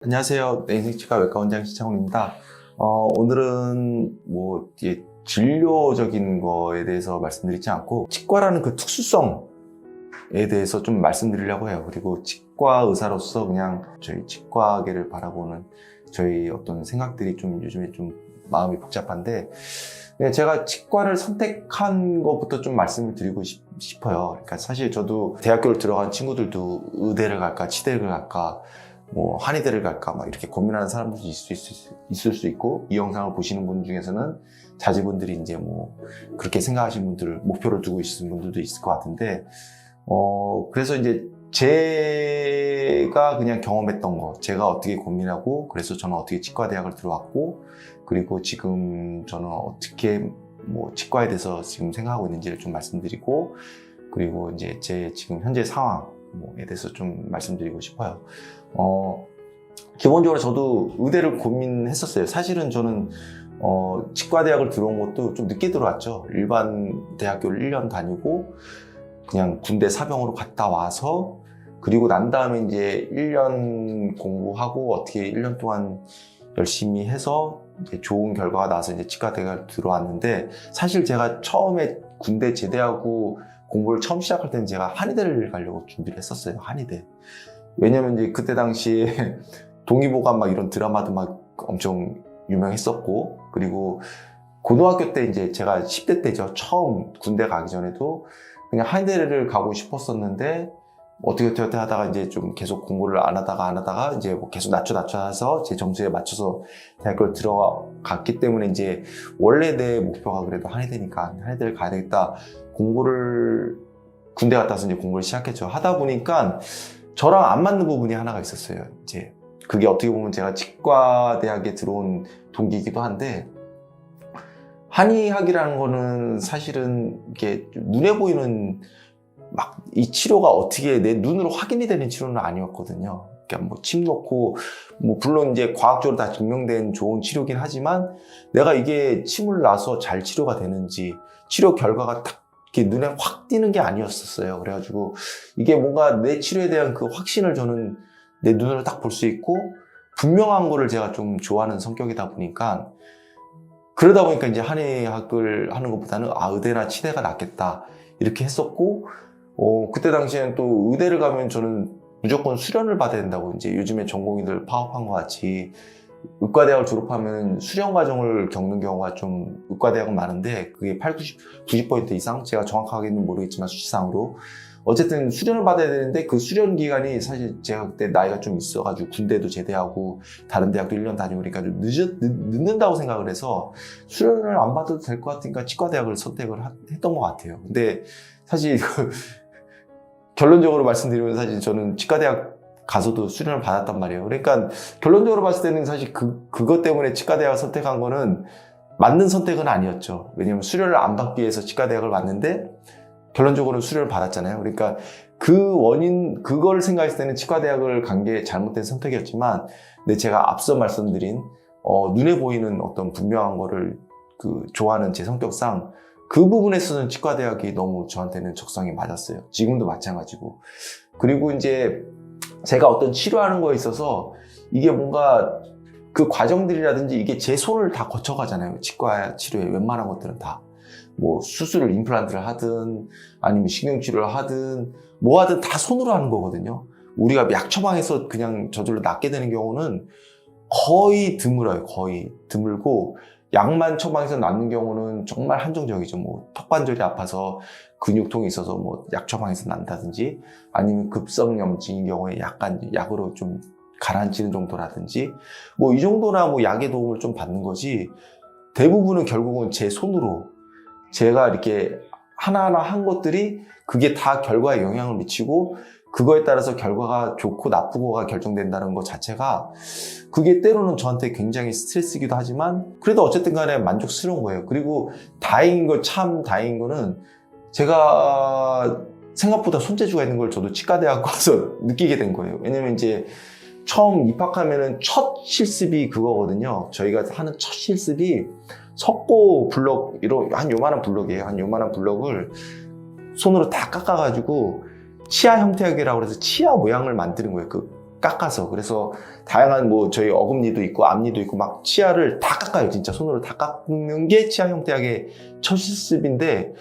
안녕하세요. 내인생치과 외과 원장 신창훈입니다. 오늘은 진료적인 거에 대해서 말씀드리지 않고 치과라는 그 특수성에 대해서 좀 말씀드리려고 해요. 그리고 치과 의사로서 그냥 저희 치과계를 바라보는 저희 어떤 생각들이 좀 요즘에 좀 마음이 복잡한데, 제가 치과를 선택한 것부터 좀 말씀을 드리고 싶어요. 그러니까 사실 저도 대학교를 들어간 친구들도 의대를 갈까 치대를 갈까 한의대를 갈까 막 이렇게 고민하는 사람들도 있을 수 있고, 이 영상을 보시는 분 중에서는 자제분들이 이제 그렇게 생각하시는 분들, 목표를 두고 있으신 분들도 있을 것 같은데, 그래서 이제 제가 그냥 경험했던 거, 제가 어떻게 고민하고, 그래서 저는 어떻게 치과대학을 들어왔고, 그리고 지금 저는 어떻게 치과에 대해서 지금 생각하고 있는지를 좀 말씀드리고, 그리고 이제 제 지금 현재 상황에 대해서 좀 말씀드리고 싶어요. 기본적으로 저도 의대를 고민했었어요. 사실은 저는 치과대학을 들어온 것도 좀 늦게 들어왔죠. 일반 대학교를 1년 다니고 그냥 군대 사병으로 갔다 와서, 그리고 난 다음에 이제 1년 공부하고 어떻게 1년 동안 열심히 해서 이제 좋은 결과가 나와서 이제 치과대학을 들어왔는데, 사실 제가 처음에 군대 제대하고 공부를 처음 시작할 때는 제가 한의대를 가려고 준비를 했었어요. 한의대. 왜냐면 이제 그때 당시에 동의보감 막 이런 드라마도 막 엄청 유명했었고, 그리고 고등학교 때 이제 제가 10대 때죠. 처음 군대 가기 전에도 그냥 한의대를 가고 싶었었는데, 어떻게 하다가 이제 좀 계속 공부를 안 하다가 이제 계속 낮춰서 제 점수에 맞춰서 대학교를 들어갔기 때문에, 이제 원래 내 목표가 그래도 한의대니까 한의대를 가야 되겠다. 군대 갔다 와서 이제 공부를 시작했죠. 하다 보니까 저랑 안 맞는 부분이 하나가 있었어요. 이제 그게 어떻게 보면 제가 치과대학에 들어온 동기이기도 한데, 한의학이라는 거는 사실은 이게 눈에 보이는 막 이 치료가 어떻게 내 눈으로 확인이 되는 치료는 아니었거든요. 그러니까 침 놓고 물론 이제 과학적으로 다 증명된 좋은 치료긴 하지만, 내가 이게 침을 놔서 잘 치료가 되는지, 치료 결과가 딱 이렇게 눈에 확 띄는 게 아니었었어요. 그래가지고 이게 뭔가 내 치료에 대한 그 확신을 저는 내 눈으로 딱 볼 수 있고, 분명한 거를 제가 좀 좋아하는 성격이다 보니까, 그러다 보니까 이제 한의학을 하는 것보다는 의대나 치대가 낫겠다 이렇게 했었고, 그때 당시에는 또 의대를 가면 저는 무조건 수련을 받아야 된다고, 이제 요즘에 전공의들 파업한 것 같이 의과대학을 졸업하면 수련 과정을 겪는 경우가 좀 의과대학은 많은데, 그게 90% 이상? 제가 정확하게는 모르겠지만 수치상으로 어쨌든 수련을 받아야 되는데, 그 수련 기간이 사실 제가 그때 나이가 좀 있어가지고 군대도 제대하고 다른 대학도 1년 다니고 그러니까 좀 늦는다고 생각을 해서 수련을 안 받아도 될 것 같으니까 치과대학을 선택을 했던 것 같아요. 근데 사실 결론적으로 말씀드리면, 사실 저는 치과대학 가서도 수련을 받았단 말이에요. 그러니까 결론적으로 봤을 때는 사실 그것 때문에 치과대학을 선택한 거는 맞는 선택은 아니었죠. 왜냐면 수련을 안 받기 위해서 치과대학을 왔는데 결론적으로 수련을 받았잖아요. 그러니까 그걸 생각했을 때는 치과대학을 간 게 잘못된 선택이었지만, 근데 제가 앞서 말씀드린 눈에 보이는 어떤 분명한 거를 좋아하는 제 성격상 그 부분에서는 치과대학이 너무 저한테는 적성이 맞았어요. 지금도 마찬가지고. 그리고 이제 제가 어떤 치료하는 거에 있어서 이게 뭔가 그 과정들이라든지 이게 제 손을 다 거쳐가잖아요. 치과 치료에 웬만한 것들은 다. 수술을, 임플란트를 하든 아니면 신경치료를 하든 하든 다 손으로 하는 거거든요. 우리가 약 처방해서 그냥 저절로 낫게 되는 경우는 거의 드물어요. 거의 드물고, 약만 처방해서 낫는 경우는 정말 한정적이죠. 턱관절이 아파서 근육통이 있어서 약 처방해서 난다든지, 아니면 급성염증인 경우에 약간 약으로 좀 가라앉히는 정도라든지, 이 정도나 약의 도움을 좀 받는 거지, 대부분은 결국은 제 손으로 제가 이렇게 하나하나 한 것들이 그게 다 결과에 영향을 미치고, 그거에 따라서 결과가 좋고 나쁘고가 결정된다는 것 자체가, 그게 때로는 저한테 굉장히 스트레스이기도 하지만 그래도 어쨌든 간에 만족스러운 거예요. 그리고 참 다행인 거는, 제가 생각보다 손재주가 있는 걸 저도 치과대학 가서 느끼게 된 거예요. 왜냐면 이제 처음 입학하면은 첫 실습이 그거거든요. 저희가 하는 첫 실습이 석고 블럭, 한 요만한 블럭이에요. 한 요만한 블럭을 손으로 다 깎아가지고 치아 형태학이라고 해서 치아 모양을 만드는 거예요. 깎아서. 그래서 다양한 뭐 저희 어금니도 있고 앞니도 있고 막 치아를 다 깎아요. 진짜 손으로 다 깎는 게 치아 형태학의 첫 실습인데,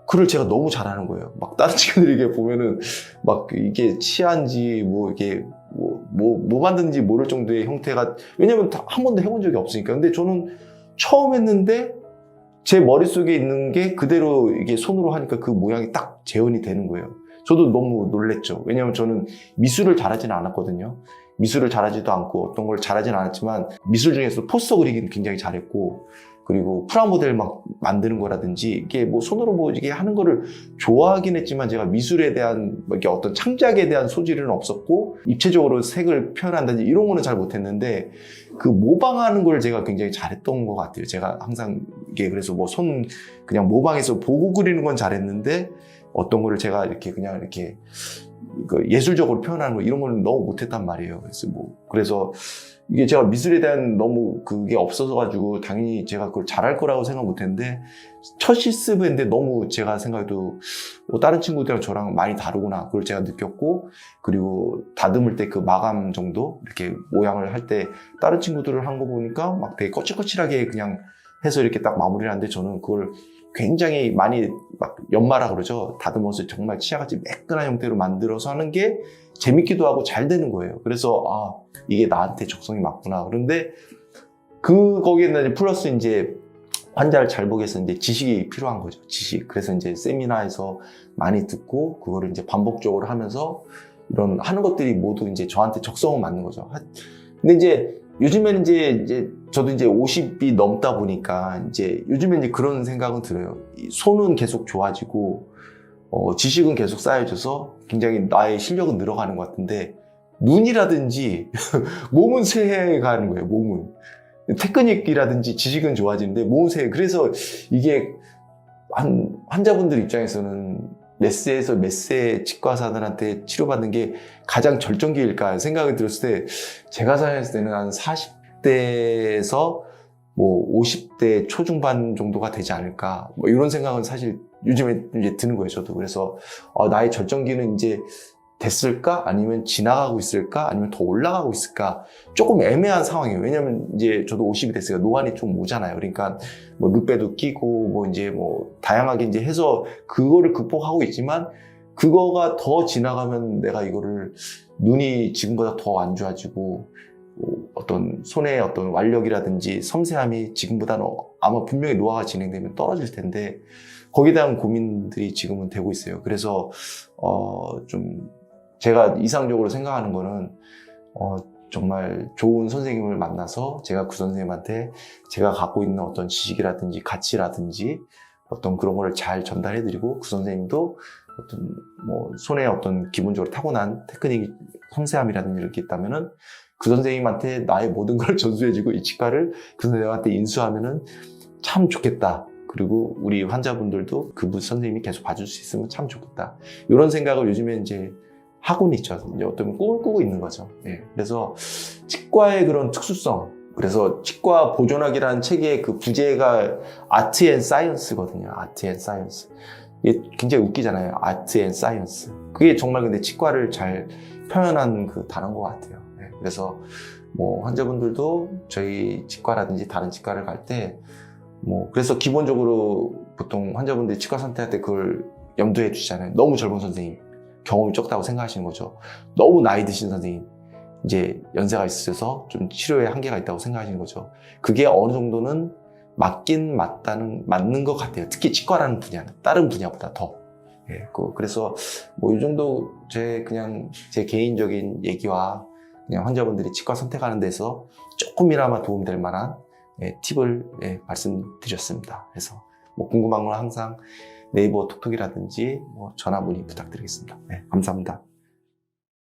그걸 제가 너무 잘하는 거예요. 막 다른 친구들이 이게 보면은 막 이게 치아인지 뭐 이게 뭐 만드는지 모를 정도의 형태가, 왜냐면 한 번도 해본 적이 없으니까. 근데 저는 처음 했는데 제 머릿속에 있는 게 그대로 이게 손으로 하니까 그 모양이 딱 재현이 되는 거예요. 저도 너무 놀랬죠. 왜냐면 저는 미술을 잘하지는 않았거든요. 미술을 잘하지도 않고 어떤 걸 잘하지는 않았지만, 미술 중에서 포스터 그리기는 굉장히 잘했고, 그리고 프라모델 막 만드는 거라든지 이게 뭐 손으로 뭐 이게 하는 거를 좋아하긴 했지만, 제가 미술에 대한 이렇게 어떤 창작에 대한 소질은 없었고, 입체적으로 색을 표현한다든지 이런 거는 잘 못했는데, 그 모방하는 걸 제가 굉장히 잘했던 것 같아요. 제가 항상 이게 그래서 뭐 그냥 모방해서 보고 그리는 건 잘했는데, 어떤 거를 제가 이렇게 그냥 이렇게 예술적으로 표현하는 거 이런 거는 너무 못했단 말이에요. 그래서 이게 제가 미술에 대한 너무 그게 없어서 당연히 제가 그걸 잘할 거라고 생각 못했는데, 첫 실습인데 너무 제가 생각해도 다른 친구들이랑 저랑 많이 다르구나, 그걸 제가 느꼈고, 그리고 다듬을 때 그 마감 정도 이렇게 모양을 할 때 다른 친구들을 한 거 보니까 막 되게 거칠거칠하게 그냥 해서 이렇게 딱 마무리를 하는데, 저는 그걸 굉장히 많이 막 연마라 그러죠. 다듬어서 정말 치아같이 매끈한 형태로 만들어서 하는 게 재밌기도 하고 잘 되는 거예요. 그래서 이게 나한테 적성이 맞구나. 그런데 거기에는 이제 플러스 이제 환자를 잘 보기 위해서 이제 지식이 필요한 거죠. 지식. 그래서 이제 세미나에서 많이 듣고 그거를 이제 반복적으로 하면서 이런 하는 것들이 모두 이제 저한테 적성은 맞는 거죠. 근데 이제 요즘에는 이제 저도 이제 50이 넘다 보니까 이제 요즘에 이제 그런 생각은 들어요. 손은 계속 좋아지고, 지식은 계속 쌓여져서 굉장히 나의 실력은 늘어가는 것 같은데, 눈이라든지 몸은 쇠해가는 거예요. 몸은. 테크닉이라든지 지식은 좋아지는데 몸은 쇠해. 그래서 이게 환자분들 입장에서는 몇 세에서 몇 세 치과의사들한테 치료받는 게 가장 절정기일까 생각이 들었을 때, 제가 생각했을 때는 한 40대에서 뭐 50대 초중반 정도가 되지 않을까, 뭐 이런 생각은 사실 요즘에 이제 드는 거예요, 저도. 그래서 나의 절정기는 이제 됐을까? 아니면 지나가고 있을까? 아니면 더 올라가고 있을까? 조금 애매한 상황이에요. 왜냐면 이제 저도 50이 됐으니까 노안이 좀 오잖아요. 그러니까 뭐 룻배도 끼고 뭐 이제 뭐 다양하게 이제 해서 그거를 극복하고 있지만, 그거가 더 지나가면 내가 이거를 눈이 지금보다 더 안 좋아지고, 어떤 손의 어떤 완력이라든지 섬세함이 지금보다는 아마 분명히 노화가 진행되면 떨어질 텐데, 거기에 대한 고민들이 지금은 되고 있어요. 그래서 좀 제가 이상적으로 생각하는 거는 정말 좋은 선생님을 만나서 제가 그 선생님한테 제가 갖고 있는 어떤 지식이라든지 가치라든지 어떤 그런 거를 잘 전달해드리고, 그 선생님도 어떤 뭐 손에 어떤 기본적으로 타고난 테크닉, 섬세함이라든지 이렇게 있다면은 그 선생님한테 나의 모든 걸 전수해주고 이 치과를 그 선생님한테 인수하면은 참 좋겠다. 그리고 우리 환자분들도 그 선생님이 계속 봐줄 수 있으면 참 좋겠다. 이런 생각을 요즘에 이제 하고는 있죠. 이제 어떤 꿈을 꾸고 있는 거죠. 예. 그래서 치과의 그런 특수성, 그래서 치과 보존학이라는 책의 그 부제가 아트 앤 사이언스거든요. 아트 앤 사이언스. 이게 굉장히 웃기잖아요. 아트 앤 사이언스. 그게 정말 근데 치과를 잘 표현한 그 단어인 것 같아요. 예. 그래서 뭐 환자분들도 저희 치과라든지 다른 치과를 갈 때 그래서 기본적으로 보통 환자분들이 치과 선택할 때 그걸 염두에 두시잖아요. 너무 젊은 선생님, 경험이 적다고 생각하시는 거죠. 너무 나이 드신 선생님, 이제 연세가 있으셔서 좀 치료에 한계가 있다고 생각하시는 거죠. 그게 어느 정도는 맞는 것 같아요. 특히 치과라는 분야는 다른 분야보다 더. 예, 그래서 이 정도 제 개인적인 얘기와 그냥 환자분들이 치과 선택하는 데서 조금이나마 도움될 만한 팁을 말씀드렸습니다. 그래서 궁금한 건 항상 네이버 톡톡이라든지 전화 문의 부탁드리겠습니다. 감사합니다.